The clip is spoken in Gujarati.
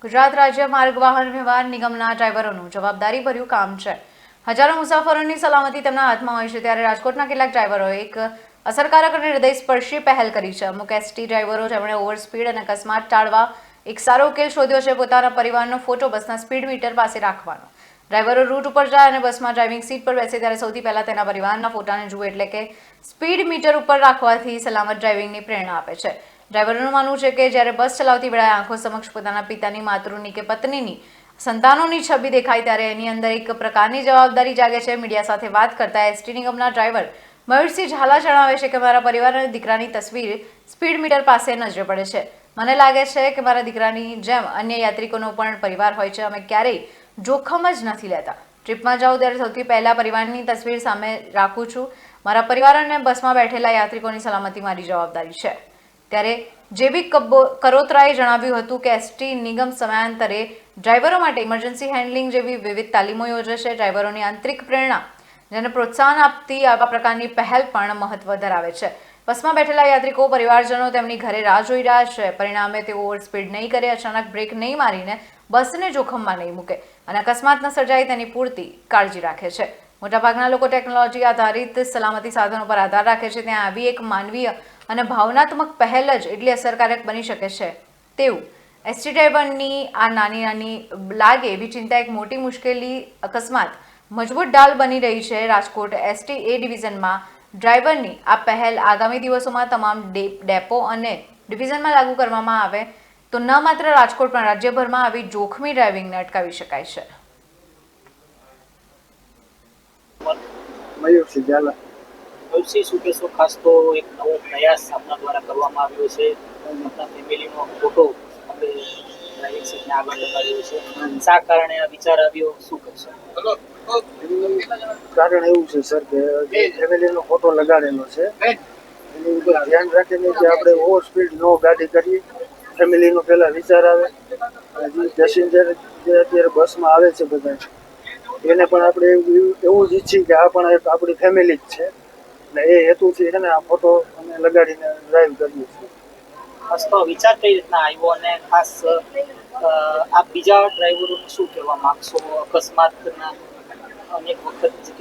ગુજરાત રાજ્ય માર્ગ વાહન વ્યવહાર નિગમના ડ્રાઈવરોનું જવાબદારીભર્યું કામ છે। હજારો મુસાફરોની સલામતી તેમના હાથમાં હોય છે, ત્યારે રાજકોટના કેટલાક ડ્રાઈવરોએ એક અસરકારક અને હૃદયસ્પર્શી પહેલ કરી છે। અમુક એસટી ડ્રાઈવરો જેમણે ઓવરસ્પીડ અને અકસ્માત ટાળવા એક સારો ઉકેલ શોધ્યો છે, પોતાના પરિવારનો ફોટો બસના સ્પીડ મીટર પાસે રાખવાનો। ડ્રાઈવરો રૂટ ઉપર જાય અને બસમાં ડ્રાઇવિંગ સીટ પર બેસે ત્યારે સૌથી પહેલા તેના પરિવારના ફોટાને જુએ, એટલે કે સ્પીડ મીટર ઉપર રાખવાથી સલામત ડ્રાઇવિંગની પ્રેરણા આપે છે। ડ્રાઈવરોનું માનવું છે કે જ્યારે બસ ચલાવતી વેળાએ આંખો સમક્ષ પોતાના પિતાની, માતૃની કે પત્નીની, સંતાનોની છબી દેખાય ત્યારે એની અંદર એક પ્રકારની જવાબદારી જાગે છે। મીડિયા સાથે વાત કરતા એસટી નિગમના ડ્રાઈવર મયુરસિંહ ઝાલા જણાવે છે કે મારા પરિવાર અને દીકરાની તસવીર સ્પીડ મીટર પાસે નજરે પડે છે। મને લાગે છે કે મારા દીકરાની જેમ અન્ય યાત્રિકોનો પણ પરિવાર હોય છે। અમે ક્યારેય જોખમ જ નથી લેતા। ટ્રીપમાં જાઉં ત્યારે સૌથી પહેલા પરિવારની તસવીર સામે રાખું છું। મારા પરિવાર અને બસમાં બેઠેલા યાત્રિકોની સલામતી મારી જવાબદારી છે। ત્યારે જેબી કરોત્રાએ જણાવ્યું હતું કે એસટી નિગમ સમયાંતરે ડ્રાઈવરો માટે ઇમરજન્સી હેન્ડલિંગ જેવી વિવિધ તાલીમો યોજે છે। ડ્રાઈવરોની આંતરિક પ્રેરણા જેને પ્રોત્સાહન આપતી આવા પ્રકારની પહેલ પણ મહત્વ ધરાવે છે। બસમાં બેઠેલા યાત્રિકો, પરિવારજનો તેમની ઘરે રાહ જોઈ રહ્યા છે, પરિણામે તેઓ ઓવરસ્પીડ નહીં કરે, અચાનક બ્રેક નહીં મારીને બસને જોખમમાં નહીં મૂકે અને અકસ્માત ન સર્જાય તેની પૂરતી કાળજી રાખે છે। મોટાભાગના લોકો ટેકનોલોજી આધારિત સલામતી સાધનો પર આધાર રાખે છે, ત્યાં આવી એક માનવીય અને ભાવનાત્મક પહેલ જ એટલી અસરકારક બની શકે છે તેવું એસટી ડ્રાઈવરની આ નાની લાગે એવી ચિંતા એક મોટી મુશ્કેલી અકસ્માત મજબૂત ઢાલ બની રહી છે। રાજકોટ એસટી એ ડિવિઝનમાં ડ્રાઈવરની આ પહેલ આગામી દિવસોમાં તમામ ડેપો અને ડિવિઝનમાં લાગુ કરવામાં આવે તો ન માત્ર રાજકોટ પણ રાજ્યભરમાં આવી જોખમી ડ્રાઇવિંગને અટકાવી શકાય છે। મયુરસિંહ ઝાલા। મયુરસિંહ, શું કહેશો? ખાસ તો એક નવો પ્રયાસ આપના દ્વારા કરવામાં આવ્યો છે, આપના ફેમિલીનો ફોટો આપણે ડ્રાઇવિંગ સીટને આગળ લગાડ્યો છે, શા કારણે આ વિચાર આવ્યો, શું કહેશો? કારણ એવું છે સર કે ફેમિલીનો ફોટો લગાડેલો છે, એની ઉપર ધ્યાન રાખીને કે આપણે ઓવર સ્પીડ નો ગાડી કરીએ। ફેમિલીનો પહેલા વિચાર આવે અને જે પેસેન્જર જે અત્યારે બસમાં આવે છે બધા, એને પણ આપણે એવું જ ઈચ્છીએ કે આ પણ એક આપણી ફેમિલી જ છે, એટલે એ હેતુથી છે ને આ ફોટો અમે લગાડીને ડ્રાઈવ કરીએ છીએ। ખાસ તો વિચાર કઈ રીતના આવ્યો અને ખાસ આપ બીજા ડ્રાઈવરોને શું કહેવા માંગશો? અકસ્માતના અનેક વખત